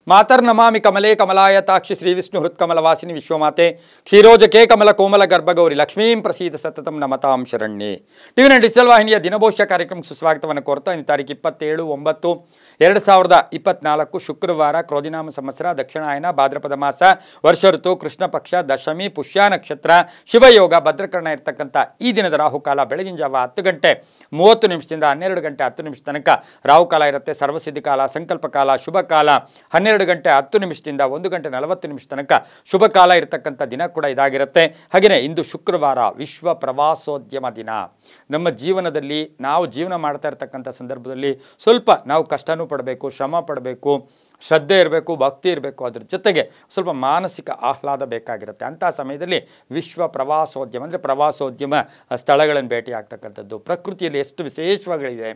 ಮಾತರ್ನಮಾಮಿ ಕಮಲೇ ಕಮಲಾಯತಾಕ್ಷಿ ಶ್ರೀ ವಿಷ್ಣು ಹೃತ್ಕಮಲವಾಸಿನಿ ವಿಶ್ವಮಾತೆ ಕ್ಷೀರೋಜಕೆ ಕಮಲ ಕೋಮಲ ಗರ್ಭಗೌರಿ ಲಕ್ಷ್ಮೀಂ ಪ್ರಸೀದ ಸತತಂ ನಮತಾಂ ಶರಣ್ಯೆ. ಟಿವಿ9 ಡಿಜಿಟಲ್ ವಾಹಿನಿಯ ದಿನಭವಿಷ್ಯ ಕಾರ್ಯಕ್ರಮಕ್ಕೆ ಸುಸ್ವಾಗತವನ್ನು ಕೋರ್ತಾ ಇನ್ನು ತಾರೀಕು 27/9/2024 ಶುಕ್ರವಾರ ಕ್ರೋಧಿನಾಮ ಸಂವತ್ಸರ ದಕ್ಷಿಣಾಯನ ಭಾದ್ರಪದ ಮಾಸ ವರ್ಷ ಋತು ಕೃಷ್ಣ ಪಕ್ಷ ದಶಮಿ ಪುಷ್ಯ ನಕ್ಷತ್ರ ಶಿವಯೋಗ ಭದ್ರಕರ್ಣ ಇರತಕ್ಕಂಥ ಈ ದಿನದ ರಾಹುಕಾಲ ಬೆಳಗಿನ ಜಾವ 10 ಗಂಟೆ 30 ನಿಮಿಷದಿಂದ 12 ಗಂಟೆ 10 ನಿಮಿಷ ತನಕ ರಾಹುಕಾಲ ಇರುತ್ತೆ. ಸರ್ವಸಿದ್ಧಿ ಕಾಲ, ಸಂಕಲ್ಪ ಕಾಲ, ಶುಭ ಕಾಲ 12 ಗಂಟೆ 10 ನಿಮಿಷದಿಂದ 1 ಗಂಟೆ 40 ನಿಮಿಷ ತನಕ ಶುಭ ಕಾಲ ಇರತಕ್ಕಂಥ ದಿನ ಕೂಡ ಇದಾಗಿರುತ್ತೆ. ಹಾಗೆಯೇ ಇಂದು ಶುಕ್ರವಾರ ವಿಶ್ವ ಪ್ರವಾಸೋದ್ಯಮ ದಿನ. ನಮ್ಮ ಜೀವನದಲ್ಲಿ ನಾವು ಜೀವನ ಮಾಡ್ತಾ ಇರತಕ್ಕಂಥ ಸಂದರ್ಭದಲ್ಲಿ ಸ್ವಲ್ಪ ನಾವು ಕಷ್ಟನೂ ಪಡಬೇಕು, ಶ್ರಮ ಪಡಬೇಕು, ಶ್ರದ್ಧೆ ಇರಬೇಕು, ಭಕ್ತಿ ಇರಬೇಕು, ಅದ್ರ ಜೊತೆಗೆ ಸ್ವಲ್ಪ ಮಾನಸಿಕ ಆಹ್ಲಾದ ಬೇಕಾಗಿರುತ್ತೆ. ಅಂಥ ಸಮಯದಲ್ಲಿ ವಿಶ್ವ ಪ್ರವಾಸೋದ್ಯಮ ಅಂದರೆ ಪ್ರವಾಸೋದ್ಯಮ ಸ್ಥಳಗಳನ್ನು ಭೇಟಿ ಆಗ್ತಕ್ಕಂಥದ್ದು, ಪ್ರಕೃತಿಯಲ್ಲಿ ಎಷ್ಟು ವಿಶೇಷವಾಗಿದೆ,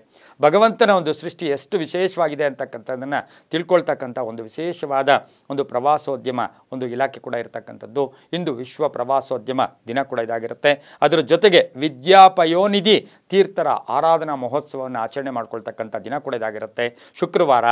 ಭಗವಂತನ ಒಂದು ಸೃಷ್ಟಿ ಎಷ್ಟು ವಿಶೇಷವಾಗಿದೆ ಅಂತಕ್ಕಂಥದ್ದನ್ನು ತಿಳ್ಕೊಳ್ತಕ್ಕಂಥ ಒಂದು ವಿಶೇಷವಾದ ಒಂದು ಪ್ರವಾಸೋದ್ಯಮ ಒಂದು ಇಲಾಖೆ ಕೂಡ ಇರತಕ್ಕಂಥದ್ದು. ಇಂದು ವಿಶ್ವ ಪ್ರವಾಸೋದ್ಯಮ ದಿನ ಕೂಡ ಇದಾಗಿರುತ್ತೆ. ಅದರ ಜೊತೆಗೆ ವಿದ್ಯಾಪಯೋನಿಧಿ ತೀರ್ಥರ ಆರಾಧನಾ ಮಹೋತ್ಸವವನ್ನು ಆಚರಣೆ ಮಾಡ್ಕೊಳ್ತಕ್ಕಂಥ ದಿನ ಕೂಡ ಇದಾಗಿರುತ್ತೆ. ಶುಕ್ರವಾರ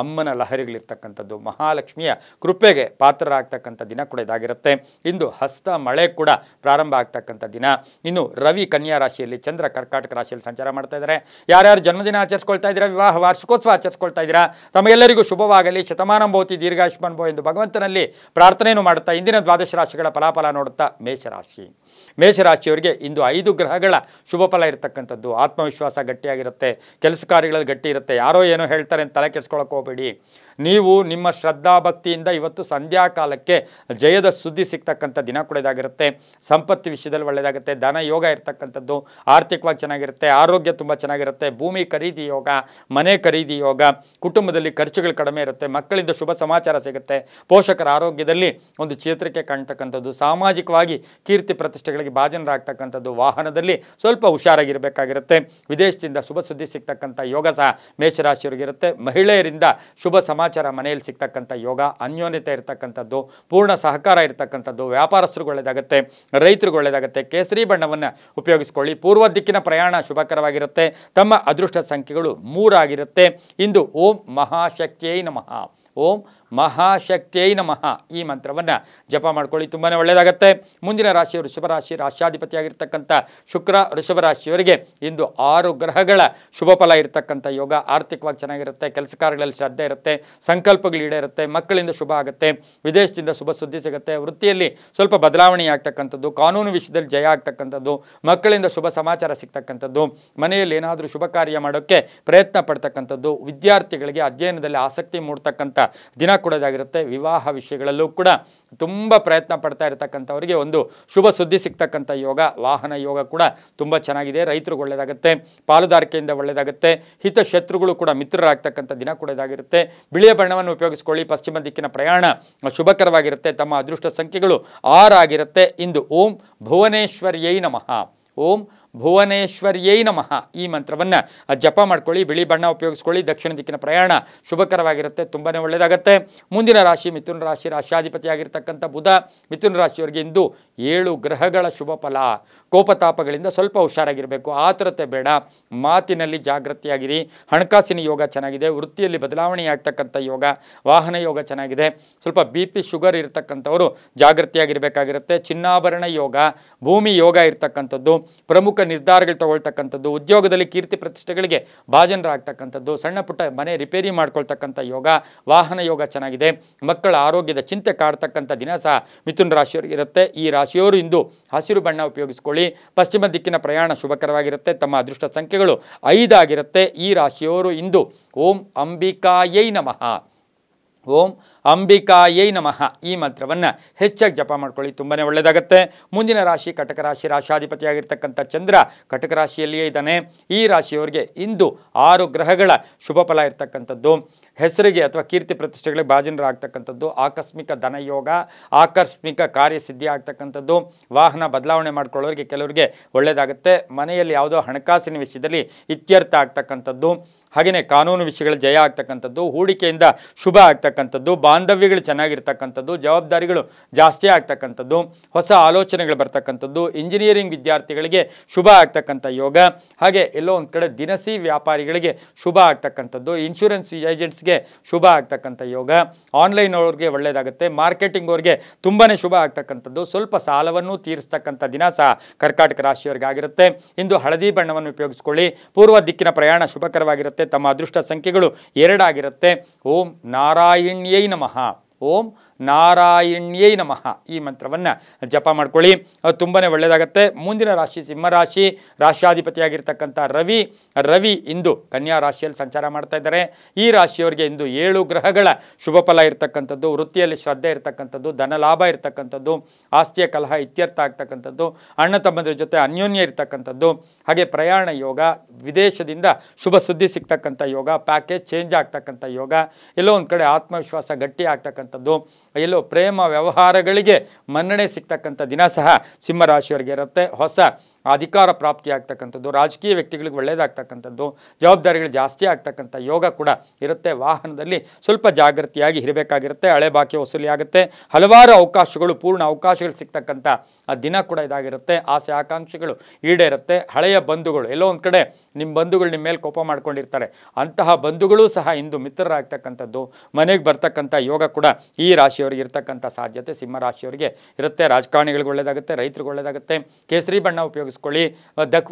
ಅಮ್ಮನ ಲಹರಿಗಳಿರ್ತಕ್ಕಂಥದ್ದು, ಮಹಾಲಕ್ಷ್ಮಿಯ ಕೃಪೆಗೆ ಪಾತ್ರರಾಗ್ತಕ್ಕಂಥ ದಿನ ಕೂಡ ಇದಾಗಿರುತ್ತೆ. ಇಂದು ಹಸ್ತ ಮಳೆ ಕೂಡ ಪ್ರಾರಂಭ ಆಗ್ತಕ್ಕಂಥ ದಿನ. ಇನ್ನು ರವಿ ಕನ್ಯಾ ರಾಶಿಯಲ್ಲಿ, ಚಂದ್ರ ಕರ್ಕಾಟಕ ರಾಶಿಯಲ್ಲಿ ಸಂಚಾರ ಮಾಡ್ತಾ ಇದ್ದಾರೆ. ಯಾರ್ಯಾರು ಜನ್ಮದಿನ ಆಚರಿಸ್ಕೊಳ್ತಾ ಇದ್ದೀರಾ, ವಿವಾಹ ವಾರ್ಷಿಕೋತ್ಸವ ಆಚರಿಸ್ಕೊಳ್ತಾ ಇದ್ದೀರಾ, ತಮಗೆಲ್ಲರಿಗೂ ಶುಭವಾಗಲಿ, ಶತಮಾನಂ ಭವತಿ ದೀರ್ಘಾಯುಷ್ಮಾನ್ ಭವ ಎಂದು ಭಗವಂತನಲ್ಲಿ ಪ್ರಾರ್ಥನೆಯನ್ನು ಮಾಡುತ್ತಾ ಇಂದಿನ ದ್ವಾದಶ ರಾಶಿಗಳ ಫಲಾಫಲ ನೋಡುತ್ತಾ ಮೇಷರಾಶಿಯವರಿಗೆ ಇಂದು 5 ಗ್ರಹಗಳ ಶುಭ ಫಲ ಇರತಕ್ಕಂಥದ್ದು. ಆತ್ಮವಿಶ್ವಾಸ ಗಟ್ಟಿಯಾಗಿರುತ್ತೆ, ಕೆಲಸ ಕಾರ್ಯಗಳಲ್ಲಿ ಗಟ್ಟಿ ಇರುತ್ತೆ. ಯಾರೋ ಏನೋ ಹೇಳ್ತಾರೆ ಅಂತ ತಲೆ ಕೆಡಿಸ್ಕೊಳ್ಳೋಕೆ ಹೋಗಬೇಡಿ. ನೀವು ನಿಮ್ಮ ಶ್ರದ್ಧಾ ಭಕ್ತಿಯಿಂದ ಇವತ್ತು ಸಂಧ್ಯಾ ಕಾಲಕ್ಕೆ ಜಯದ ಸುದ್ದಿ ಸಿಗ್ತಕ್ಕಂಥ ದಿನ ಕೂಡ ಇದಾಗಿರುತ್ತೆ. ಸಂಪತ್ತು ವಿಷಯದಲ್ಲಿ ಒಳ್ಳೆಯದಾಗುತ್ತೆ, ಧನ ಯೋಗ ಇರ್ತಕ್ಕಂಥದ್ದು, ಆರ್ಥಿಕವಾಗಿ ಚೆನ್ನಾಗಿರುತ್ತೆ, ಆರೋಗ್ಯ ತುಂಬ ಚೆನ್ನಾಗಿರುತ್ತೆ, ಭೂಮಿ ಖರೀದಿ ಯೋಗ, ಮನೆ ಖರೀದಿ ಯೋಗ, ಕುಟುಂಬದಲ್ಲಿ ಖರ್ಚುಗಳು ಕಡಿಮೆ ಇರುತ್ತೆ, ಮಕ್ಕಳಿಂದ ಶುಭ ಸಮಾಚಾರ ಸಿಗುತ್ತೆ, ಪೋಷಕರ ಆರೋಗ್ಯದಲ್ಲಿ ಒಂದು ಚೇತರಿಕೆ ಕಾಣ್ತಕ್ಕಂಥದ್ದು, ಸಾಮಾಜಿಕವಾಗಿ ಕೀರ್ತಿ ಪ್ರತಿಷ್ಠೆಗಳಿಗೆ ಭಾಜನರಾಗ್ತಕ್ಕಂಥದ್ದು, ವಾಹನದಲ್ಲಿ ಸ್ವಲ್ಪ ಹುಷಾರಾಗಿರಬೇಕಾಗಿರುತ್ತೆ, ವಿದೇಶದಿಂದ ಶುಭ ಸುದ್ದಿ ಸಿಗ್ತಕ್ಕಂಥ ಯೋಗ ಸಹ ಮೇಷರಾಶಿಯವರಿಗಿರುತ್ತೆ. ಮಹಿಳೆಯರಿಂದ ಶುಭ ಸಮಾಚಾರ ಮನೆಯಲ್ಲಿ ಸಿಗ್ತಕ್ಕಂಥ ಯೋಗ, ಅನ್ಯೋನ್ಯತೆ ಇರತಕ್ಕಂಥದ್ದು, ಪೂರ್ಣ ಸಹಕಾರ ಇರತಕ್ಕಂಥದ್ದು, ವ್ಯಾಪಾರಸ್ಥರಿಗೆ ಒಳ್ಳೆಯದಾಗುತ್ತೆ, ರೈತರಿಗೆ ಒಳ್ಳೆಯದಾಗುತ್ತೆ. ಕೇಸರಿ ಬಣ್ಣವನ್ನು ಉಪಯೋಗಿಸ್ಕೊಳ್ಳಿ. ಪೂರ್ವ ದಿಕ್ಕಿನ ಪ್ರಯಾಣ ಶುಭಕರವಾಗಿರುತ್ತೆ. ತಮ್ಮ ಅದೃಷ್ಟ ಸಂಖ್ಯೆಗಳು 3 ಆಗಿರುತ್ತೆ. ಇಂದು ಓಂ ಮಹಾಶಕ್ತಿಯೈ ನಮಃ, ಓಂ ಮಹಾಶಕ್ತಿಯೈ ನಮಃ ಈ ಮಂತ್ರವನ್ನು ಜಪ ಮಾಡ್ಕೊಳ್ಳಿ, ತುಂಬಾ ಒಳ್ಳೆಯದಾಗುತ್ತೆ. ಮುಂದಿನ ರಾಶಿ ವೃಷಭ ರಾಶಿ, ರಾಶ್ಯಾಧಿಪತಿಯಾಗಿರ್ತಕ್ಕಂಥ ಶುಕ್ರ ವೃಷಭ ರಾಶಿಯವರಿಗೆ ಇಂದು 6 ಗ್ರಹಗಳ ಶುಭ ಫಲ ಇರತಕ್ಕಂಥ ಯೋಗ. ಆರ್ಥಿಕವಾಗಿ ಚೆನ್ನಾಗಿರುತ್ತೆ, ಕೆಲಸ ಕಾರ್ಯಗಳಲ್ಲಿ ಶ್ರದ್ಧೆ ಇರುತ್ತೆ, ಸಂಕಲ್ಪಗಳು ಈಡೇರುತ್ತೆ, ಮಕ್ಕಳಿಂದ ಶುಭ ಆಗುತ್ತೆ, ವಿದೇಶದಿಂದ ಶುಭ ಸುದ್ದಿ ಸಿಗುತ್ತೆ, ವೃತ್ತಿಯಲ್ಲಿ ಸ್ವಲ್ಪ ಬದಲಾವಣೆ ಆಗ್ತಕ್ಕಂಥದ್ದು, ಕಾನೂನು ವಿಷಯದಲ್ಲಿ ಜಯ ಆಗ್ತಕ್ಕಂಥದ್ದು, ಮಕ್ಕಳಿಂದ ಶುಭ ಸಮಾಚಾರ ಸಿಗ್ತಕ್ಕಂಥದ್ದು, ಮನೆಯಲ್ಲಿ ಏನಾದರೂ ಶುಭ ಕಾರ್ಯ ಮಾಡೋಕ್ಕೆ ಪ್ರಯತ್ನ ಪಡ್ತಕ್ಕಂಥದ್ದು, ವಿದ್ಯಾರ್ಥಿಗಳಿಗೆ ಅಧ್ಯಯನದಲ್ಲಿ ಆಸಕ್ತಿ ಮೂಡ್ತಕ್ಕಂಥ ದಿನ ಕೂಡ ಇದಾಗಿರುತ್ತೆ. ವಿವಾಹ ವಿಷಯಗಳಲ್ಲೂ ಕೂಡ ತುಂಬ ಪ್ರಯತ್ನ ಪಡ್ತಾ ಇರತಕ್ಕಂಥವರಿಗೆ ಒಂದು ಶುಭ ಸುದ್ದಿ ಸಿಗ್ತಕ್ಕಂಥ ಯೋಗ. ವಾಹನ ಯೋಗ ಕೂಡ ತುಂಬ ಚೆನ್ನಾಗಿದೆ. ರೈತರಿಗೆ ಒಳ್ಳೆಯದಾಗುತ್ತೆ, ಪಾಲುದಾರಿಕೆಯಿಂದ ಒಳ್ಳೆಯದಾಗುತ್ತೆ, ಹಿತಶತ್ರುಗಳು ಕೂಡ ಮಿತ್ರರಾಗ್ತಕ್ಕಂಥ ದಿನ ಕೂಡ ಇದಾಗಿರುತ್ತೆ. ಬಿಳಿಯ ಬಣ್ಣವನ್ನು ಉಪಯೋಗಿಸ್ಕೊಳ್ಳಿ. ಪಶ್ಚಿಮ ದಿಕ್ಕಿನ ಪ್ರಯಾಣ ಶುಭಕರವಾಗಿರುತ್ತೆ. ತಮ್ಮ ಅದೃಷ್ಟ ಸಂಖ್ಯೆಗಳು 6 ಆಗಿರುತ್ತೆ. ಇಂದು ಓಂ ಭುವನೇಶ್ವರ್ಯೈ ನಮಃ, ಓಂ ಭುವನೇಶ್ವರ್ಯೈ ನಮಃ ಈ ಮಂತ್ರವನ್ನು ಜಪ ಮಾಡ್ಕೊಳ್ಳಿ. ಬಿಳಿ ಬಣ್ಣ ಉಪಯೋಗಿಸ್ಕೊಳ್ಳಿ. ದಕ್ಷಿಣ ದಿಕ್ಕಿನ ಪ್ರಯಾಣ ಶುಭಕರವಾಗಿರುತ್ತೆ, ತುಂಬಾ ಒಳ್ಳೆಯದಾಗುತ್ತೆ. ಮುಂದಿನ ರಾಶಿ ಮಿಥುನ ರಾಶಿ, ರಾಶ್ಯಾಧಿಪತಿಯಾಗಿರ್ತಕ್ಕಂಥ ಬುಧ. ಮಿಥುನ ರಾಶಿಯವರಿಗೆ ಇಂದು 7 ಗ್ರಹಗಳ ಶುಭ ಫಲ. ಕೋಪತಾಪಗಳಿಂದ ಸ್ವಲ್ಪ ಹುಷಾರಾಗಿರಬೇಕು, ಆತುರತೆ ಬೇಡ, ಮಾತಿನಲ್ಲಿ ಜಾಗೃತಿಯಾಗಿರಿ. ಹಣಕಾಸಿನ ಯೋಗ ಚೆನ್ನಾಗಿದೆ, ವೃತ್ತಿಯಲ್ಲಿ ಬದಲಾವಣೆ ಆಗ್ತಕ್ಕಂಥ ಯೋಗ, ವಾಹನ ಯೋಗ ಚೆನ್ನಾಗಿದೆ. ಸ್ವಲ್ಪ BP ಶುಗರ್ ಇರತಕ್ಕಂಥವರು ಜಾಗೃತಿಯಾಗಿರಬೇಕಾಗಿರುತ್ತೆ. ಚಿನ್ನಾಭರಣ ಯೋಗ, ಭೂಮಿ ಯೋಗ ಇರ್ತಕ್ಕಂಥದ್ದು, ಪ್ರಮುಖ ನಿರ್ಧಾರಗಳು ತಗೊಳ್ತಕ್ಕಂಥದ್ದು, ಉದ್ಯೋಗದಲ್ಲಿ ಕೀರ್ತಿ ಪ್ರತಿಷ್ಠೆಗಳಿಗೆ ಭಾಜನರಾಗ್ತಕ್ಕಂಥದ್ದು, ಸಣ್ಣ ಪುಟ್ಟ ಮನೆ ರಿಪೇರಿ ಮಾಡ್ಕೊಳ್ತಕ್ಕಂಥ ಯೋಗ, ವಾಹನ ಯೋಗ ಚೆನ್ನಾಗಿದೆ. ಮಕ್ಕಳ ಆರೋಗ್ಯದ ಚಿಂತೆ ಕಾಡ್ತಕ್ಕಂಥ ದಿನ ಸಹ ಮಿಥುನ ರಾಶಿಯವರಿಗಿರುತ್ತೆ. ಈ ರಾಶಿಯವರು ಇಂದು ಹಸಿರು ಬಣ್ಣ ಉಪಯೋಗಿಸ್ಕೊಳ್ಳಿ. ಪಶ್ಚಿಮ ದಿಕ್ಕಿನ ಪ್ರಯಾಣ ಶುಭಕರವಾಗಿರುತ್ತೆ. ತಮ್ಮ ಅದೃಷ್ಟ ಸಂಖ್ಯೆಗಳು 5 ಆಗಿರುತ್ತೆ. ಈ ರಾಶಿಯವರು ಇಂದು ಓಂ ಅಂಬಿಕಾಯೈ ನಮಃ, ಓಂ ಅಂಬಿಕಾಯೈ ನಮಃ ಈ ಮಂತ್ರವನ್ನು ಹೆಚ್ಚಾಗಿ ಜಪ ಮಾಡ್ಕೊಳ್ಳಿ, ತುಂಬಾ ಒಳ್ಳೆಯದಾಗುತ್ತೆ. ಮುಂದಿನ ರಾಶಿ ಕಟಕ ರಾಶಿ, ರಾಶಾಧಿಪತಿಯಾಗಿರ್ತಕ್ಕಂಥ ಚಂದ್ರ ಕಟಕ ರಾಶಿಯಲ್ಲಿಯೇ ಇದ್ದಾನೆ. ಈ ರಾಶಿಯವರಿಗೆ ಇಂದು 6 ಗ್ರಹಗಳ ಶುಭ ಫಲ ಇರ್ತಕ್ಕಂಥದ್ದು. ಹೆಸರಿಗೆ ಅಥವಾ ಕೀರ್ತಿ ಪ್ರತಿಷ್ಠೆಗಳಿಗೆ ಭಾಜನರಾಗ್ತಕ್ಕಂಥದ್ದು, ಆಕಸ್ಮಿಕ ಧನಯೋಗ, ಆಕಸ್ಮಿಕ ಕಾರ್ಯಸಿದ್ಧಿ ಆಗ್ತಕ್ಕಂಥದ್ದು, ವಾಹನ ಬದಲಾವಣೆ ಮಾಡ್ಕೊಳ್ಳೋರಿಗೆ ಕೆಲವರಿಗೆ ಒಳ್ಳೆಯದಾಗುತ್ತೆ. ಮನೆಯಲ್ಲಿ ಯಾವುದೋ ಹಣಕಾಸಿನ ವಿಷಯದಲ್ಲಿ ಇತ್ಯರ್ಥ ಆಗ್ತಕ್ಕಂಥದ್ದು, ಹಾಗೆಯೇ ಕಾನೂನು ವಿಷಯಗಳು ಜಯ ಆಗ್ತಕ್ಕಂಥದ್ದು, ಹೂಡಿಕೆಯಿಂದ ಶುಭ ಆಗ್ತಕ್ಕಂಥದ್ದು, ಬಾಂಧವ್ಯಗಳು ಚೆನ್ನಾಗಿರ್ತಕ್ಕಂಥದ್ದು, ಜವಾಬ್ದಾರಿಗಳು ಜಾಸ್ತಿ ಆಗ್ತಕ್ಕಂಥದ್ದು, ಹೊಸ ಆಲೋಚನೆಗಳು ಬರ್ತಕ್ಕಂಥದ್ದು, ಇಂಜಿನಿಯರಿಂಗ್ ವಿದ್ಯಾರ್ಥಿಗಳಿಗೆ ಶುಭ ಆಗ್ತಕ್ಕಂಥ ಯೋಗ, ಹಾಗೆ ಎಲ್ಲೋ ಒಂದು ಕಡೆ ದಿನಸಿ ವ್ಯಾಪಾರಿಗಳಿಗೆ ಶುಭ ಆಗ್ತಕ್ಕಂಥದ್ದು, ಇನ್ಶೂರೆನ್ಸ್ ಏಜೆಂಟ್ಸ್ಗೆ ಶುಭ ಆಗ್ತಕ್ಕಂಥ ಯೋಗ, ಆನ್ಲೈನ್ ಅವ್ರಿಗೆ ಒಳ್ಳೆಯದಾಗುತ್ತೆ, ಮಾರ್ಕೆಟಿಂಗ್ ಅವ್ರಿಗೆ ತುಂಬಾ ಶುಭ ಆಗ್ತಕ್ಕಂಥದ್ದು, ಸ್ವಲ್ಪ ಸಾಲವನ್ನು ತೀರಿಸ್ತಕ್ಕಂಥ ದಿನ ಸಹ ಕರ್ಕಾಟಕ ರಾಶಿಯವರಿಗೆ ಆಗಿರುತ್ತೆ. ಇಂದು ಹಳದಿ ಬಣ್ಣವನ್ನು ಉಪಯೋಗಿಸ್ಕೊಳ್ಳಿ. ಪೂರ್ವ ದಿಕ್ಕಿನ ಪ್ರಯಾಣ ಶುಭಕರವಾಗಿರುತ್ತೆ. ತಮ್ಮ ಅದೃಷ್ಟ ಸಂಖ್ಯೆಗಳು 2 ಆಗಿರುತ್ತೆ. ಓಂ ನಾರಾಯಣ್ಯೈ ನಮಃ. ಓಂ ನಾರಾಯಣ್ಯೈ ನಮಃ ಈ ಮಂತ್ರವನ್ನು ಜಪ ಮಾಡ್ಕೊಳ್ಳಿ, ಅದು ತುಂಬಾ ಒಳ್ಳೆಯದಾಗುತ್ತೆ. ಮುಂದಿನ ರಾಶಿ ಸಿಂಹರಾಶಿ, ರಾಶ್ಯಾಧಿಪತಿಯಾಗಿರ್ತಕ್ಕಂಥ ರವಿ ಇಂದು ಕನ್ಯಾ ರಾಶಿಯಲ್ಲಿ ಸಂಚಾರ ಮಾಡ್ತಾ ಇದ್ದಾರೆ. ಈ ರಾಶಿಯವರಿಗೆ ಇಂದು 7 ಗ್ರಹಗಳ ಶುಭ ಫಲ ಇರತಕ್ಕಂಥದ್ದು, ವೃತ್ತಿಯಲ್ಲಿ ಶ್ರದ್ಧೆ ಇರತಕ್ಕಂಥದ್ದು, ಧನ ಲಾಭ ಇರತಕ್ಕಂಥದ್ದು, ಆಸ್ತಿಯ ಕಲಹ ಇತ್ಯರ್ಥ ಆಗ್ತಕ್ಕಂಥದ್ದು, ಅಣ್ಣ ತಮ್ಮಂದ್ರ ಜೊತೆ ಅನ್ಯೋನ್ಯ ಇರತಕ್ಕಂಥದ್ದು, ಹಾಗೆ ಪ್ರಯಾಣ ಯೋಗ, ವಿದೇಶದಿಂದ ಶುಭ ಸುದ್ದಿ ಸಿಗ್ತಕ್ಕಂಥ ಯೋಗ, ಪ್ಯಾಕೇಜ್ ಚೇಂಜ್ ಆಗ್ತಕ್ಕಂಥ ಯೋಗ, ಎಲ್ಲೋ ಒಂದು ಕಡೆ ಆತ್ಮವಿಶ್ವಾಸ ಗಟ್ಟಿ ಆಗ್ತಕ್ಕಂಥದ್ದು, ಎಲ್ಲೋ ಪ್ರೇಮ ವ್ಯವಹಾರಗಳಿಗೆ ಮನ್ನಣೆ ಸಿಗ್ತಕ್ಕಂಥ ದಿನ ಸಹ ಸಿಂಹರಾಶಿಯವರಿಗೆ ಇರುತ್ತೆ. ಹೊಸ ಅಧಿಕಾರ ಪ್ರಾಪ್ತಿ ಆಗ್ತಕ್ಕಂಥದ್ದು, ರಾಜಕೀಯ ವ್ಯಕ್ತಿಗಳಿಗೆ ಒಳ್ಳೆಯದಾಗ್ತಕ್ಕಂಥದ್ದು, ಜವಾಬ್ದಾರಿಗಳು ಜಾಸ್ತಿ ಆಗ್ತಕ್ಕಂಥ ಯೋಗ ಕೂಡ ಇರುತ್ತೆ. ವಾಹನದಲ್ಲಿ ಸ್ವಲ್ಪ ಜಾಗೃತಿಯಾಗಿ ಇರಬೇಕಾಗಿರುತ್ತೆ. ಹಳೆ ಬಾಕಿ ವಸೂಲಿ ಆಗುತ್ತೆ. ಹಲವಾರು ಅವಕಾಶಗಳು, ಪೂರ್ಣ ಅವಕಾಶಗಳು ಸಿಗ್ತಕ್ಕಂಥ ದಿನ ಕೂಡ ಇದಾಗಿರುತ್ತೆ. ಆಸೆ ಆಕಾಂಕ್ಷೆಗಳು ಈಡೇರುತ್ತೆ. ಹಳೆಯ ಬಂಧುಗಳು, ಎಲ್ಲೋ ಒಂದು ಕಡೆ ನಿಮ್ಮ ಬಂಧುಗಳು ನಿಮ್ಮ ಮೇಲೆ ಕೋಪ ಮಾಡ್ಕೊಂಡಿರ್ತಾರೆ, ಅಂತಹ ಬಂಧುಗಳು ಸಹ ಇಂದು ಮಿತ್ರರಾಗ್ತಕ್ಕಂಥದ್ದು, ಮನೆಗೆ ಬರ್ತಕ್ಕಂಥ ಯೋಗ ಕೂಡ ಈ ರಾಶಿಯವರಿಗೆ ಇರ್ತಕ್ಕಂಥ ಸಾಧ್ಯತೆ ಸಿಂಹರಾಶಿಯವರಿಗೆ ಇರುತ್ತೆ. ರಾಜಕಾರಣಿಗಳಿಗೆ ಒಳ್ಳೆಯದಾಗುತ್ತೆ, ರೈತರಿಗೆ ಒಳ್ಳೆಯದಾಗುತ್ತೆ. ಕೇಸರಿ ಬಣ್ಣ ಉಪಯೋಗಿಸ್ಕೊಳ್ಳಿ.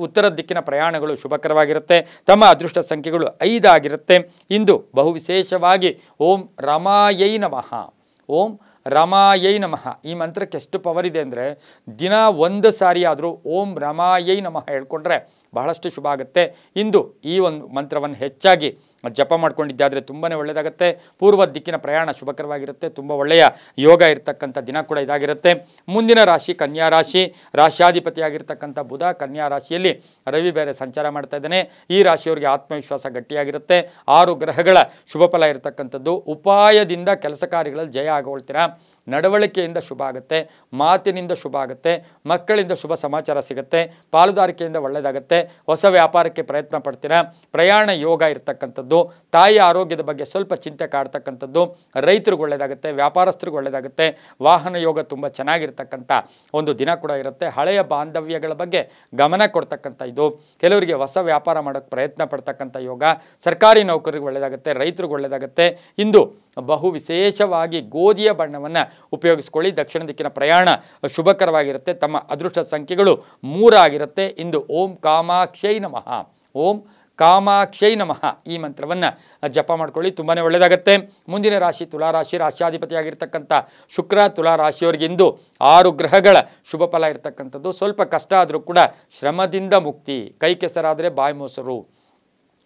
ಉತ್ತರ ದಿಕ್ಕಿನ ಪ್ರಯಾಣಗಳು ಶುಭಕರವಾಗಿರುತ್ತೆ. ತಮ್ಮ ಅದೃಷ್ಟ ಸಂಖ್ಯೆಗಳು 5 ಆಗಿರುತ್ತೆ. ಇಂದು ಬಹು ವಿಶೇಷವಾಗಿ ಓಂ ರಮಾಯೈ ನಮಃ. ಓಂ ರಮಾಯೈ ನಮಃ ಈ ಮಂತ್ರಕ್ಕೆ ಎಷ್ಟು ಪವರ್ ಇದೆ ಅಂದರೆ, ದಿನ 1 ಸಾರಿ ಆದರೂ ಓಂ ರಮಾಯೈ ನಮಃ ಹೇಳ್ಕೊಂಡ್ರೆ ಬಹಳಷ್ಟು ಶುಭ ಆಗುತ್ತೆ. ಇಂದು ಈ ಒಂದು ಮಂತ್ರವನ್ನು ಹೆಚ್ಚಾಗಿ ಜಪ ಮಾಡ್ಕೊಂಡಿದ್ದಾದರೆ ತುಂಬಾ ಒಳ್ಳೆಯದಾಗುತ್ತೆ. ಪೂರ್ವ ದಿಕ್ಕಿನ ಪ್ರಯಾಣ ಶುಭಕರವಾಗಿರುತ್ತೆ. ತುಂಬ ಒಳ್ಳೆಯ ಯೋಗ ಇರತಕ್ಕಂಥ ದಿನ ಕೂಡ ಇದಾಗಿರುತ್ತೆ. ಮುಂದಿನ ರಾಶಿ ಕನ್ಯಾ ರಾಶಿ, ರಾಶ್ಯಾಧಿಪತಿಯಾಗಿರ್ತಕ್ಕಂಥ ಬುಧ ಕನ್ಯಾ ರಾಶಿಯಲ್ಲಿ ರವಿ ಬೇರೆ ಸಂಚಾರ ಮಾಡ್ತಾ ಇದ್ದಾನೆ. ಈ ರಾಶಿಯವರಿಗೆ ಆತ್ಮವಿಶ್ವಾಸ ಗಟ್ಟಿಯಾಗಿರುತ್ತೆ. 6 ಗ್ರಹಗಳ ಶುಭ ಫಲ ಇರತಕ್ಕಂಥದ್ದು. ಉಪಾಯದಿಂದ ಕೆಲಸ ಕಾರ್ಯಗಳಲ್ಲಿ ಜಯ ಆಗೊಳ್ತೀರಾ. ನಡವಳಿಕೆಯಿಂದ ಶುಭ ಆಗುತ್ತೆ, ಮಾತಿನಿಂದ ಶುಭ ಆಗುತ್ತೆ, ಮಕ್ಕಳಿಂದ ಶುಭ ಸಮಾಚಾರ ಸಿಗುತ್ತೆ, ಪಾಲುದಾರಿಕೆಯಿಂದ ಒಳ್ಳೆಯದಾಗುತ್ತೆ. ಹೊಸ ವ್ಯಾಪಾರಕ್ಕೆ ಪ್ರಯತ್ನ ಪಡ್ತೀರಾ. ಪ್ರಯಾಣ ಯೋಗ ಇರತಕ್ಕಂಥದ್ದು, ತಾಯಿಯ ಆರೋಗ್ಯದ ಬಗ್ಗೆ ಸ್ವಲ್ಪ ಚಿಂತೆ ಕಾಡ್ತಕ್ಕಂಥದ್ದು, ರೈತರಿಗೆ ಒಳ್ಳೆಯದಾಗುತ್ತೆ, ವ್ಯಾಪಾರಸ್ಥರಿಗೆ ಒಳ್ಳೆಯದಾಗುತ್ತೆ. ವಾಹನ ಯೋಗ ತುಂಬ ಚೆನ್ನಾಗಿರ್ತಕ್ಕಂಥ ಒಂದು ದಿನ ಕೂಡ ಇರುತ್ತೆ. ಹಳೆಯ ಬಾಂಧವ್ಯಗಳ ಬಗ್ಗೆ ಗಮನ ಕೊಡ್ತಕ್ಕಂಥ ಇದು. ಕೆಲವರಿಗೆ ಹೊಸ ವ್ಯಾಪಾರ ಮಾಡೋಕ್ಕೆ ಪ್ರಯತ್ನ ಪಡ್ತಕ್ಕಂಥ ಯೋಗ. ಸರ್ಕಾರಿ ನೌಕರಿಗೆ ಒಳ್ಳೆಯದಾಗುತ್ತೆ, ರೈತರಿಗೆ ಒಳ್ಳೆಯದಾಗುತ್ತೆ. ಇಂದು ಬಹು ವಿಶೇಷವಾಗಿ ಗೋಧಿಯ ಬಣ್ಣವನ್ನು ಉಪಯೋಗಿಸ್ಕೊಳ್ಳಿ. ದಕ್ಷಿಣ ದಿಕ್ಕಿನ ಪ್ರಯಾಣ ಶುಭಕರವಾಗಿರುತ್ತೆ. ತಮ್ಮ ಅದೃಷ್ಟ ಸಂಖ್ಯೆಗಳು 3 ಆಗಿರುತ್ತೆ. ಇಂದು ಓಂ ಕಾಮಾಕ್ಷೈ ನಮಃ. ಓಂ ಕಾಮಾಕ್ಷೈ ನಮಃ ಈ ಮಂತ್ರವನ್ನು ಜಪ ಮಾಡ್ಕೊಳ್ಳಿ, ತುಂಬಾ ಒಳ್ಳೆಯದಾಗುತ್ತೆ. ಮುಂದಿನ ರಾಶಿ ತುಲಾರಾಶಿ, ರಾಶ್ಯಾಧಿಪತಿಯಾಗಿರ್ತಕ್ಕಂಥ ಶುಕ್ರ ತುಲಾರಾಶಿಯವರಿಗೆ ಇಂದು 6 ಗ್ರಹಗಳ ಶುಭ ಫಲ ಇರತಕ್ಕಂಥದ್ದು. ಸ್ವಲ್ಪ ಕಷ್ಟ ಆದರೂ ಕೂಡ ಶ್ರಮದಿಂದ ಮುಕ್ತಿ. ಕೈ ಕೆಸರಾದರೆ ಬಾಯಿ ಮೊಸರು.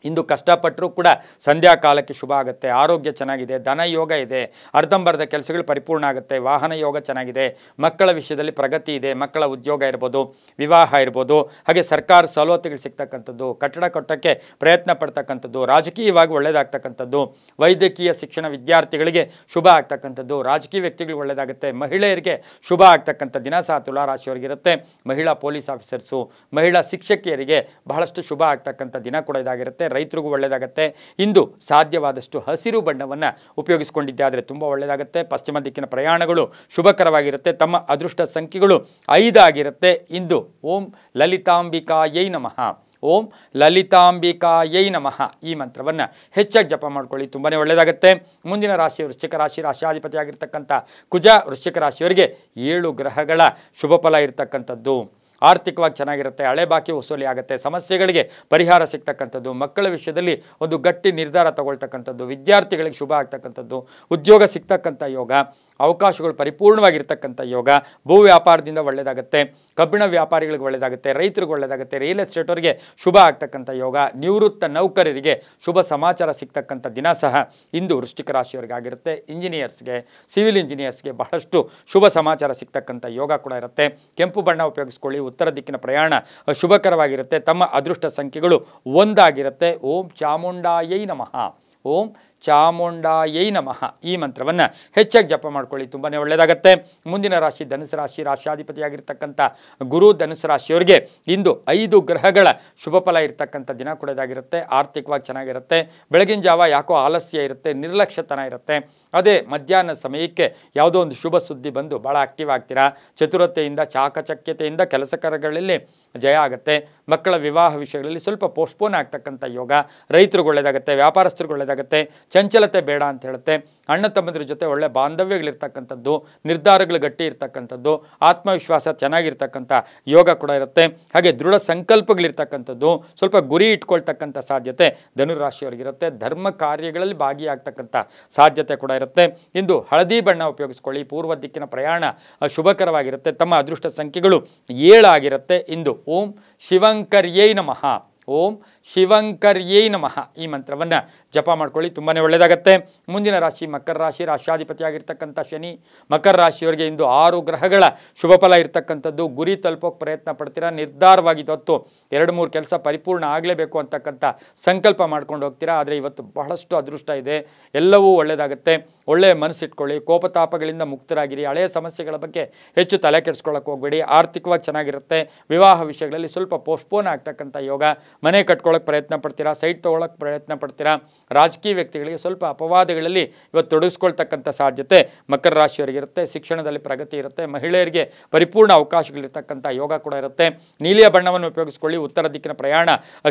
ಇಂದು ಕಷ್ಟಪಟ್ಟರೂ ಕೂಡ ಸಂಧ್ಯಾ ಕಾಲಕ್ಕೆ ಶುಭ ಆಗುತ್ತೆ. ಆರೋಗ್ಯ ಚೆನ್ನಾಗಿದೆ, ಧನ ಯೋಗ ಇದೆ, ಅರ್ಧಂಬರ್ಧ ಕೆಲಸಗಳು ಪರಿಪೂರ್ಣ ಆಗುತ್ತೆ. ವಾಹನ ಯೋಗ ಚೆನ್ನಾಗಿದೆ. ಮಕ್ಕಳ ವಿಷಯದಲ್ಲಿ ಪ್ರಗತಿ ಇದೆ. ಮಕ್ಕಳ ಉದ್ಯೋಗ ಇರ್ಬೋದು, ವಿವಾಹ ಇರ್ಬೋದು, ಹಾಗೆ ಸರ್ಕಾರ ಸವಲತ್ತುಗಳು ಸಿಗ್ತಕ್ಕಂಥದ್ದು, ಕಟ್ಟಡ ಕಟ್ಟೋಕ್ಕೆ ಪ್ರಯತ್ನ ಪಡ್ತಕ್ಕಂಥದ್ದು, ರಾಜಕೀಯವಾಗಿ ಒಳ್ಳೆಯದಾಗ್ತಕ್ಕಂಥದ್ದು, ವೈದ್ಯಕೀಯ ಶಿಕ್ಷಣ ವಿದ್ಯಾರ್ಥಿಗಳಿಗೆ ಶುಭ ಆಗ್ತಕ್ಕಂಥದ್ದು, ರಾಜಕೀಯ ವ್ಯಕ್ತಿಗಳಿಗೆ ಒಳ್ಳೆಯದಾಗುತ್ತೆ. ಮಹಿಳೆಯರಿಗೆ ಶುಭ ಆಗ್ತಕ್ಕಂಥ ದಿನ ಸಹ ತುಲಾರಾಶಿಯವರಿಗಿರುತ್ತೆ. ಮಹಿಳಾ ಪೊಲೀಸ್ ಆಫೀಸರ್ಸು, ಮಹಿಳಾ ಶಿಕ್ಷಕಿಯರಿಗೆ ಬಹಳಷ್ಟು ಶುಭ ಆಗ್ತಕ್ಕಂಥ ದಿನ ಕೂಡ ಇದಾಗಿರುತ್ತೆ. ರೈತರಿಗೂ ಒಳ್ಳೆಯದಾಗುತ್ತೆ. ಇಂದು ಸಾಧ್ಯವಾದಷ್ಟು ಹಸಿರು ಬಣ್ಣವನ್ನು ಉಪಯೋಗಿಸಿಕೊಂಡಿದ್ದಾದರೆ ತುಂಬ ಒಳ್ಳೆಯದಾಗುತ್ತೆ. ಪಶ್ಚಿಮ ದಿಕ್ಕಿನ ಪ್ರಯಾಣಗಳು ಶುಭಕರವಾಗಿರುತ್ತೆ. ತಮ್ಮ ಅದೃಷ್ಟ ಸಂಖ್ಯೆಗಳು 5 ಆಗಿರುತ್ತೆ. ಇಂದು ಓಂ ಲಲಿತಾಂಬಿಕಾಯೈ ನಮಃ. ಓಂ ಲಲಿತಾಂಬಿಕಾಯೈ ನಮಃ ಈ ಮಂತ್ರವನ್ನು ಹೆಚ್ಚಾಗಿ ಜಪ ಮಾಡ್ಕೊಳ್ಳಿ, ತುಂಬಾ ಒಳ್ಳೆಯದಾಗುತ್ತೆ. ಮುಂದಿನ ರಾಶಿ ವೃಶ್ಚಿಕ ರಾಶಿ, ರಾಶ್ಯಾಧಿಪತಿಯಾಗಿರ್ತಕ್ಕಂಥ ಕುಜ ವೃಶ್ಚಿಕ ರಾಶಿಯವರಿಗೆ 7 ಗ್ರಹಗಳ ಶುಭ ಫಲ ಇರತಕ್ಕಂಥದ್ದು. ಆರ್ಥಿಕವಾಗಿ ಚೆನ್ನಾಗಿರುತ್ತೆ. ಹಳೆ ಬಾಕಿ ವಸೂಲಿ ಆಗುತ್ತೆ. ಸಮಸ್ಯೆಗಳಿಗೆ ಪರಿಹಾರ ಸಿಗ್ತಕ್ಕಂಥದ್ದು, ಮಕ್ಕಳ ವಿಷಯದಲ್ಲಿ ಒಂದು ಗಟ್ಟಿ ನಿರ್ಧಾರ ತಗೊಳ್ತಕ್ಕಂಥದ್ದು, ವಿದ್ಯಾರ್ಥಿಗಳಿಗೆ ಶುಭ ಆಗ್ತಕ್ಕಂಥದ್ದು, ಉದ್ಯೋಗ ಸಿಗ್ತಕ್ಕಂಥ ಯೋಗ, ಅವಕಾಶಗಳು ಪರಿಪೂರ್ಣವಾಗಿರ್ತಕ್ಕಂಥ ಯೋಗ, ಭೂ ವ್ಯಾಪಾರದಿಂದ ಒಳ್ಳೆಯದಾಗುತ್ತೆ, ಕಬ್ಬಿಣ ವ್ಯಾಪಾರಿಗಳಿಗೆ ಒಳ್ಳೆಯದಾಗುತ್ತೆ, ರೈತರಿಗೆ ಒಳ್ಳೆಯದಾಗುತ್ತೆ, ರಿಯಲ್ ಎಸ್ಟೇಟವರಿಗೆ ಶುಭ ಆಗ್ತಕ್ಕಂಥ ಯೋಗ, ನಿವೃತ್ತ ನೌಕರರಿಗೆ ಶುಭ ಸಮಾಚಾರ ಸಿಗ್ತಕ್ಕಂಥ ದಿನ ಸಹ ಇಂದು ವೃಶ್ಚಿಕ ರಾಶಿಯವರಿಗಾಗಿರುತ್ತೆ. ಇಂಜಿನಿಯರ್ಸ್ಗೆ, ಸಿವಿಲ್ ಇಂಜಿನಿಯರ್ಸ್ಗೆ ಬಹಳಷ್ಟು ಶುಭ ಸಮಾಚಾರ ಸಿಗ್ತಕ್ಕಂಥ ಯೋಗ ಕೂಡ ಇರುತ್ತೆ. ಕೆಂಪು ಬಣ್ಣ ಉಪಯೋಗಿಸ್ಕೊಳ್ಳಿ. ಉತ್ತರ ದಿಕ್ಕಿನ ಪ್ರಯಾಣ ಶುಭಕರವಾಗಿರುತ್ತೆ. ತಮ್ಮ ಅದೃಷ್ಟ ಸಂಖ್ಯೆಗಳು 1 ಆಗಿರುತ್ತೆ. ಓಂ ಚಾಮುಂಡಾಯೈ ನಮಃ. ಓಂ ಚಾಮುಂಡಾಯೈ ನಮಃ ಈ ಮಂತ್ರವನ್ನು ಹೆಚ್ಚಾಗಿ ಜಪ ಮಾಡ್ಕೊಳ್ಳಿ, ತುಂಬಾ ಒಳ್ಳೆಯದಾಗತ್ತೆ. ಮುಂದಿನ ರಾಶಿ ಧನುಸು ರಾಶಿ, ರಾಶ್ಯಾಧಿಪತಿಯಾಗಿರ್ತಕ್ಕಂಥ ಗುರು ಧನುಸು ರಾಶಿಯವರಿಗೆ ಇಂದು 5 ಗ್ರಹಗಳ ಶುಭ ಫಲ ಇರತಕ್ಕಂಥ ದಿನ ಕೂಡ ಇದಾಗಿರುತ್ತೆ. ಆರ್ಥಿಕವಾಗಿ ಚೆನ್ನಾಗಿರುತ್ತೆ. ಬೆಳಗಿನ ಜಾವ ಯಾಕೋ ಆಲಸ್ಯ ಇರುತ್ತೆ, ನಿರ್ಲಕ್ಷ್ಯತನ ಇರುತ್ತೆ. ಅದೇ ಮಧ್ಯಾಹ್ನ ಸಮಯಕ್ಕೆ ಯಾವುದೋ ಒಂದು ಶುಭ ಸುದ್ದಿ ಬಂದು ಭಾಳ ಆಕ್ಟಿವ್ ಆಗ್ತೀರಾ. ಚತುರತೆಯಿಂದ ಚಾಕಚಕ್ಯತೆಯಿಂದ ಕೆಲಸ ಕಾರ್ಯಗಳಲ್ಲಿ ಜಯ ಆಗುತ್ತೆ. ಮಕ್ಕಳ ವಿವಾಹ ವಿಷಯಗಳಲ್ಲಿ ಸ್ವಲ್ಪ ಪೋಸ್ಟ್ಪೋನ್ ಆಗ್ತಕ್ಕಂಥ ಯೋಗ. ರೈತರಿಗೆ ಒಳ್ಳೆಯದಾಗುತ್ತೆ, ವ್ಯಾಪಾರಸ್ಥರಿಗೆ ಒಳ್ಳೆಯದಾಗುತ್ತೆ. ಚಂಚಲತೆ ಬೇಡ ಅಂತ ಹೇಳುತ್ತೆ. ಅಣ್ಣ ತಮ್ಮದ್ರ ಜೊತೆ ಒಳ್ಳೆ ಬಾಂಧವ್ಯಗಳಿರ್ತಕ್ಕಂಥದ್ದು, ನಿರ್ಧಾರಗಳು ಗಟ್ಟಿ ಇರ್ತಕ್ಕಂಥದ್ದು, ಆತ್ಮವಿಶ್ವಾಸ ಚೆನ್ನಾಗಿರ್ತಕ್ಕಂಥ ಯೋಗ ಕೂಡ ಇರುತ್ತೆ. ಹಾಗೆ ದೃಢ ಸಂಕಲ್ಪಗಳಿರ್ತಕ್ಕಂಥದ್ದು, ಸ್ವಲ್ಪ ಗುರಿ ಇಟ್ಕೊಳ್ತಕ್ಕಂಥ ಸಾಧ್ಯತೆ ಧನುರಾಶಿಯವರಿಗಿರುತ್ತೆ. ಧರ್ಮ ಕಾರ್ಯಗಳಲ್ಲಿ ಭಾಗಿಯಾಗ್ತಕ್ಕಂಥ ಸಾಧ್ಯತೆ ಕೂಡ ಇರುತ್ತೆ. ಇಂದು ಹಳದಿ ಬಣ್ಣ ಉಪಯೋಗಿಸ್ಕೊಳ್ಳಿ. ಪೂರ್ವ ದಿಕ್ಕಿನ ಪ್ರಯಾಣ ಶುಭಕರವಾಗಿರುತ್ತೆ. ತಮ್ಮ ಅದೃಷ್ಟ ಸಂಖ್ಯೆಗಳು 7 ಆಗಿರುತ್ತೆ. ಇಂದು ಓಂ ಶಿವಂಕರ್ಯೈ ನಮಃ, ಓಂ ಶಿವಂಕರ್ಯೈ ನಮಃ ಈ ಮಂತ್ರವನ್ನು ಜಪ ಮಾಡ್ಕೊಳ್ಳಿ, ತುಂಬಾ ಒಳ್ಳೆಯದಾಗತ್ತೆ. ಮುಂದಿನ ರಾಶಿ ಮಕರ ರಾಶಿ, ರಾಶ್ಯಾಧಿಪತಿಯಾಗಿರ್ತಕ್ಕಂಥ ಶನಿ. ಮಕರ ರಾಶಿಯವರಿಗೆ ಇಂದು 6 ಗ್ರಹಗಳ ಶುಭ ಫಲ ಇರ್ತಕ್ಕಂಥದ್ದು. ಗುರಿ ತಲುಪೋಕೆ ಪ್ರಯತ್ನ ಪಡ್ತೀರಾ. ನಿರ್ಧಾರವಾಗಿ ಇವತ್ತು 2-3 ಕೆಲಸ ಪರಿಪೂರ್ಣ ಆಗಲೇಬೇಕು ಅಂತಕ್ಕಂಥ ಸಂಕಲ್ಪ ಮಾಡ್ಕೊಂಡು ಹೋಗ್ತೀರಾ. ಆದರೆ ಇವತ್ತು ಬಹಳಷ್ಟು ಅದೃಷ್ಟ ಇದೆ, ಎಲ್ಲವೂ ಒಳ್ಳೆಯದಾಗುತ್ತೆ. ಒಳ್ಳೆಯ ಮನಸ್ಸಿಟ್ಕೊಳ್ಳಿ, ಕೋಪತಾಪಗಳಿಂದ ಮುಕ್ತರಾಗಿರಿ. ಹಳೆಯ ಸಮಸ್ಯೆಗಳ ಬಗ್ಗೆ ಹೆಚ್ಚು ತಲೆ ಕೆಡಿಸ್ಕೊಳ್ಳೋಕೆ ಹೋಗಬೇಡಿ. ಆರ್ಥಿಕವಾಗಿ ಚೆನ್ನಾಗಿರುತ್ತೆ. ವಿವಾಹ ವಿಷಯಗಳಲ್ಲಿ ಸ್ವಲ್ಪ ಪೋಸ್ಟ್ಪೋನ್ ಆಗ್ತಕ್ಕಂಥ ಯೋಗ. ಮನೆ ಕಟ್ಕೊಳ್ಳೋಕೆ ಪ್ರಯತ್ನ ಪಡ್ತೀರಾ, ಸೈಟ್ ತೊಗೊಳಕ್ಕೆ ಪ್ರಯತ್ನ ಪಡ್ತೀರಾ. ರಾಜಕೀಯ ವ್ಯಕ್ತಿಗಳಿಗೆ ಸ್ವಲ್ಪ ಅಪವಾದಗಳಲ್ಲಿ ಇವತ್ತು ತೊಡಗಿಸ್ಕೊಳ್ತಕ್ಕಂಥ ಸಾಧ್ಯತೆ ಮಕರ ರಾಶಿಯವರಿಗಿರುತ್ತೆ. ಶಿಕ್ಷಣದಲ್ಲಿ ಪ್ರಗತಿ ಇರುತ್ತೆ. ಮಹಿಳೆಯರಿಗೆ ಪರಿಪೂರ್ಣ ಅವಕಾಶಗಳಿರ್ತಕ್ಕಂಥ ಯೋಗ ಕೂಡ ಇರುತ್ತೆ. ನೀಲಿಯ ಬಣ್ಣವನ್ನು ಉಪಯೋಗಿಸ್ಕೊಳ್ಳಿ. ಉತ್ತರ ದಿಕ್ಕಿನ ಪ್ರಯಾಣ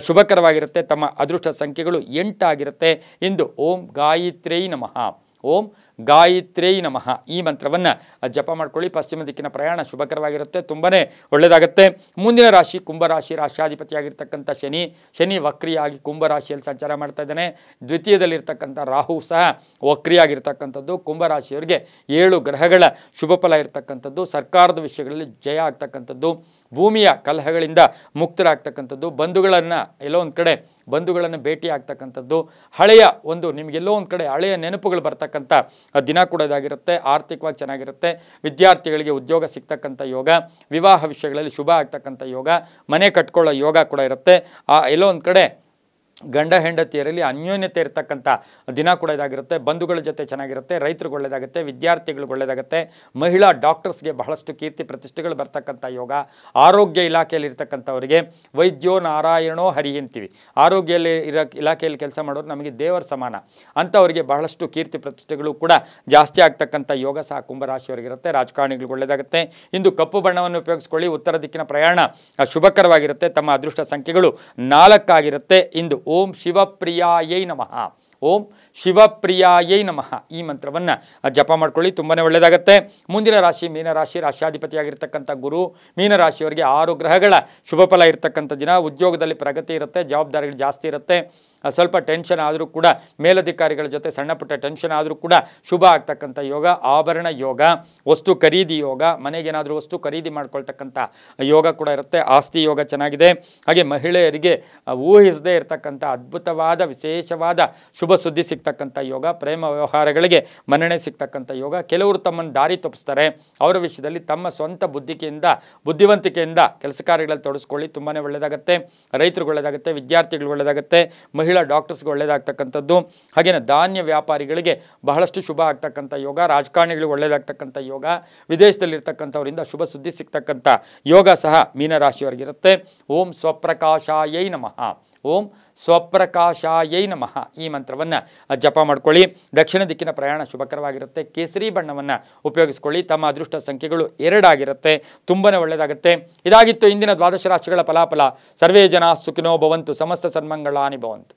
ಶುಭಕರವಾಗಿರುತ್ತೆ. ತಮ್ಮ ಅದೃಷ್ಟ ಸಂಖ್ಯೆಗಳು 8 ಆಗಿರುತ್ತೆ. ಇಂದು ಓಂ ಗಾಯತ್ರ್ಯೈ ನಮಃ, ಓಂ ಗಾಯತ್ರ್ಯೈ ನಮಃ ಈ ಮಂತ್ರವನ್ನು ಜಪ ಮಾಡ್ಕೊಳ್ಳಿ. ಪಶ್ಚಿಮ ದಿಕ್ಕಿನ ಪ್ರಯಾಣ ಶುಭಕರವಾಗಿರುತ್ತೆ, ತುಂಬಾ ಒಳ್ಳೆಯದಾಗುತ್ತೆ. ಮುಂದಿನ ರಾಶಿ ಕುಂಭರಾಶಿ, ರಾಶ್ಯಾಧಿಪತಿಯಾಗಿರ್ತಕ್ಕಂಥ ಶನಿ ವಕ್ರಿಯಾಗಿ ಕುಂಭರಾಶಿಯಲ್ಲಿ ಸಂಚಾರ ಮಾಡ್ತಾ ಇದ್ದಾನೆ. ದ್ವಿತೀಯದಲ್ಲಿರ್ತಕ್ಕಂಥ ರಾಹು ಸಹ ವಕ್ರಿಯಾಗಿರ್ತಕ್ಕಂಥದ್ದು. ಕುಂಭರಾಶಿಯವರಿಗೆ 7 ಗ್ರಹಗಳ ಶುಭ ಫಲ ಇರ್ತಕ್ಕಂಥದ್ದು. ಸರ್ಕಾರದ ವಿಷಯಗಳಲ್ಲಿ ಜಯ ಆಗ್ತಕ್ಕಂಥದ್ದು. ಭೂಮಿಯ ಕಲಹಗಳಿಂದ ಮುಕ್ತರಾಗ್ತಕ್ಕಂಥದ್ದು. ಎಲ್ಲೋ ಒಂದು ಕಡೆ ಬಂಧುಗಳನ್ನು ಭೇಟಿ ಆಗ್ತಕ್ಕಂಥದ್ದು. ಹಳೆಯ ಒಂದು ನಿಮಗೆಲ್ಲೋ ಒಂದು ಕಡೆ ಹಳೆಯ ನೆನಪುಗಳು ಬರ್ತಕ್ಕಂಥ ದಿನ ಕೂಡ ಇದಾಗಿರುತ್ತೆ. ಆರ್ಥಿಕವಾಗಿ ಚೆನ್ನಾಗಿರುತ್ತೆ. ವಿದ್ಯಾರ್ಥಿಗಳಿಗೆ ಉದ್ಯೋಗ ಸಿಗ್ತಕ್ಕಂಥ ಯೋಗ. ವಿವಾಹ ವಿಷಯಗಳಲ್ಲಿ ಶುಭ ಆಗ್ತಕ್ಕಂಥ ಯೋಗ. ಮನೆ ಕಟ್ಕೊಳ್ಳೋ ಯೋಗ ಕೂಡ ಇರುತ್ತೆ. ಎಲ್ಲೋ ಒಂದು ಕಡೆ ಗಂಡ ಹೆಂಡತಿಯರಲ್ಲಿ ಅನ್ಯೋನ್ಯತೆ ಇರತಕ್ಕಂಥ ದಿನ ಕೂಡ ಇದಾಗಿರುತ್ತೆ. ಬಂಧುಗಳ ಜೊತೆ ಚೆನ್ನಾಗಿರುತ್ತೆ. ರೈತರಿಗೆ ಒಳ್ಳೆಯದಾಗುತ್ತೆ. ವಿದ್ಯಾರ್ಥಿಗಳಿಗೆ ಒಳ್ಳೆಯದಾಗುತ್ತೆ. ಮಹಿಳಾ ಡಾಕ್ಟರ್ಸ್ಗೆ ಬಹಳಷ್ಟು ಕೀರ್ತಿ ಪ್ರತಿಷ್ಠೆಗಳು ಬರ್ತಕ್ಕಂಥ ಯೋಗ. ಆರೋಗ್ಯ ಇಲಾಖೆಯಲ್ಲಿ ಇರ್ತಕ್ಕಂಥವರಿಗೆ ವೈದ್ಯೋ ನಾರಾಯಣೋ ಹರಿ ಅಂತೀವಿ. ಆರೋಗ್ಯದಲ್ಲಿ ಇಲಾಖೆಯಲ್ಲಿ ಕೆಲಸ ಮಾಡೋರು ನಮಗೆ ದೇವರ ಸಮಾನ. ಅಂಥವರಿಗೆ ಬಹಳಷ್ಟು ಕೀರ್ತಿ ಪ್ರತಿಷ್ಠೆಗಳು ಕೂಡ ಜಾಸ್ತಿ ಆಗ್ತಕ್ಕಂಥ ಯೋಗ ಸಹ ಕುಂಭರಾಶಿಯವರಿಗಿರುತ್ತೆ. ರಾಜಕಾರಣಿಗಳಿಗೆ ಒಳ್ಳೆಯದಾಗುತ್ತೆ. ಇಂದು ಕಪ್ಪು ಬಣ್ಣವನ್ನು ಉಪಯೋಗಿಸ್ಕೊಳ್ಳಿ. ಉತ್ತರ ದಿಕ್ಕಿನ ಪ್ರಯಾಣ ಶುಭಕರವಾಗಿರುತ್ತೆ. ತಮ್ಮ ಅದೃಷ್ಟ ಸಂಖ್ಯೆಗಳು 4 ಆಗಿರುತ್ತೆ. ಇಂದು ಓಂ ಶಿವಪ್ರಿಯಾಯೈ ನಮಃ, ಓಂ ಶಿವಪ್ರಿಯಾಯೈ ನಮಃ ಈ ಮಂತ್ರವನ್ನು ಜಪ ಮಾಡ್ಕೊಳ್ಳಿ, ತುಂಬಾ ಒಳ್ಳೆಯದಾಗುತ್ತೆ. ಮುಂದಿನ ರಾಶಿ ಮೀನರಾಶಿ, ರಾಶ್ಯಾಧಿಪತಿಯಾಗಿರ್ತಕ್ಕಂಥ ಗುರು. ಮೀನರಾಶಿಯವರಿಗೆ 6 ಗ್ರಹಗಳ ಶುಭ ಫಲ ಇರತಕ್ಕಂಥ ದಿನ. ಉದ್ಯೋಗದಲ್ಲಿ ಪ್ರಗತಿ ಇರುತ್ತೆ. ಜವಾಬ್ದಾರಿಗಳು ಜಾಸ್ತಿ ಇರುತ್ತೆ. ಸ್ವಲ್ಪ ಟೆನ್ಷನ್ ಆದರೂ ಕೂಡ, ಮೇಲಧಿಕಾರಿಗಳ ಜೊತೆ ಸಣ್ಣ ಪುಟ್ಟ ಟೆನ್ಷನ್ ಆದರೂ ಕೂಡ ಶುಭ ಆಗ್ತಕ್ಕಂಥ ಯೋಗ. ಆಭರಣ ಯೋಗ, ವಸ್ತು ಖರೀದಿ ಯೋಗ, ಮನೆಗೇನಾದರೂ ವಸ್ತು ಖರೀದಿ ಮಾಡ್ಕೊಳ್ತಕ್ಕಂಥ ಯೋಗ ಕೂಡ ಇರುತ್ತೆ. ಆಸ್ತಿ ಯೋಗ ಚೆನ್ನಾಗಿದೆ. ಹಾಗೆ ಮಹಿಳೆಯರಿಗೆ ಊಹಿಸದೇ ಇರತಕ್ಕಂಥ ಅದ್ಭುತವಾದ ವಿಶೇಷವಾದ ಶುಭ ಸುದ್ದಿ ಸಿಗ್ತಕ್ಕಂಥ ಯೋಗ. ಪ್ರೇಮ ವ್ಯವಹಾರಗಳಿಗೆ ಮನ್ನಣೆ ಸಿಗ್ತಕ್ಕಂಥ ಯೋಗ. ಕೆಲವರು ತಮ್ಮನ್ನು ದಾರಿ ತಪ್ಪಿಸ್ತಾರೆ. ಅವರ ವಿಷಯದಲ್ಲಿ ತಮ್ಮ ಸ್ವಂತ ಬುದ್ಧಿವಂತಿಕೆಯಿಂದ ಕೆಲಸ ಕಾರ್ಯಗಳಲ್ಲಿ ತೊಡಗಿಸ್ಕೊಳ್ಳಿ, ತುಂಬಾ ಒಳ್ಳೆಯದಾಗುತ್ತೆ. ರೈತರಿಗೆ ಒಳ್ಳೆಯದಾಗುತ್ತೆ. ವಿದ್ಯಾರ್ಥಿಗಳಿಗೆ ಒಳ್ಳೆಯದಾಗುತ್ತೆ. ಮಹಿಳಾ ಡಾಕ್ಟರ್ಸ್ಗೆ ಒಳ್ಳೆಯದಾಗ್ತಕ್ಕಂಥದ್ದು. ಹಾಗೆಯೇ ಧಾನ್ಯ ವ್ಯಾಪಾರಿಗಳಿಗೆ ಬಹಳಷ್ಟು ಶುಭ ಆಗ್ತಕ್ಕಂಥ ಯೋಗ. ರಾಜಕಾರಣಿಗಳಿಗೆ ಒಳ್ಳೆಯದಾಗ್ತಕ್ಕಂಥ ಯೋಗ. ವಿದೇಶದಲ್ಲಿರ್ತಕ್ಕಂಥವರಿಂದ ಶುಭ ಸುದ್ದಿ ಸಿಗ್ತಕ್ಕಂಥ ಯೋಗ ಸಹ ಮೀನರಾಶಿಯವರಿಗಿರುತ್ತೆ. ಓಂ ಸ್ವಪ್ರಕಾಶಾಯೈ ನಮಃ, ಓಂ ಸ್ವಪ್ರಕಾಶಾಯೈ ನಮಃ ಈ ಮಂತ್ರವನ್ನು ಜಪ ಮಾಡ್ಕೊಳ್ಳಿ. ದಕ್ಷಿಣ ದಿಕ್ಕಿನ ಪ್ರಯಾಣ ಶುಭಕರವಾಗಿರುತ್ತೆ. ಕೇಸರಿ ಬಣ್ಣವನ್ನು ಉಪಯೋಗಿಸ್ಕೊಳ್ಳಿ. ತಮ್ಮ ಅದೃಷ್ಟ ಸಂಖ್ಯೆಗಳು 2 ಆಗಿರುತ್ತೆ. ತುಂಬಾ ಒಳ್ಳೆಯದಾಗುತ್ತೆ. ಇದಾಗಿತ್ತು ಇಂದಿನ ದ್ವಾದಶ ರಾಶಿಗಳ ಫಲಾಫಲ. ಸರ್ವೇ ಜನ ಸುಖಿನೋ ಭವಂತು. ಸಮಸ್ತ ಸನ್ಮಂಗಳಾನಿ ಭವಂತು.